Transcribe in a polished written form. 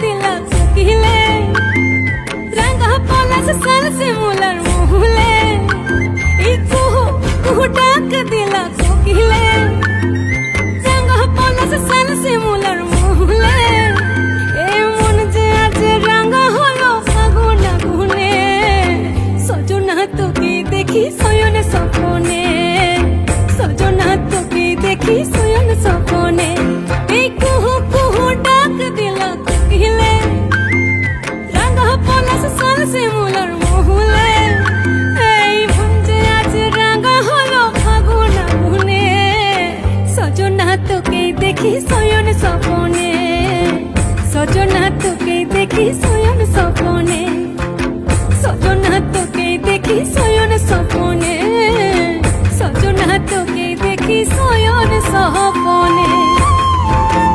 दिला कोकिले रंगा पलास सन से मुलर मुहले कुहू कुहू डाक दिला कोकिले रंगा पलास सन से मुलर मुहले ए मन जे आज रंगा हलो আগুন আগুনে সজনা তোকে দেখি শয়নে স্বপ্নে সজনা তোকে দেখি শয়নে স্বপ্নে এই কুহু কুহু ডাক দিলা কোকিলে রাঙা পলাশ সাল সে মুলার মহুলে এই মন যে আজ রাঙা হলো আগুন আগুনে সজনা তোকে দেখি শয়নে স্বপ্নে সজনা তোকে দেখি শয়নে স্বপ্নে সজনা তোকে দেখি শয়নে স্বপ্নে সজনা তোকে দেখি শয়নে স্বপ্নে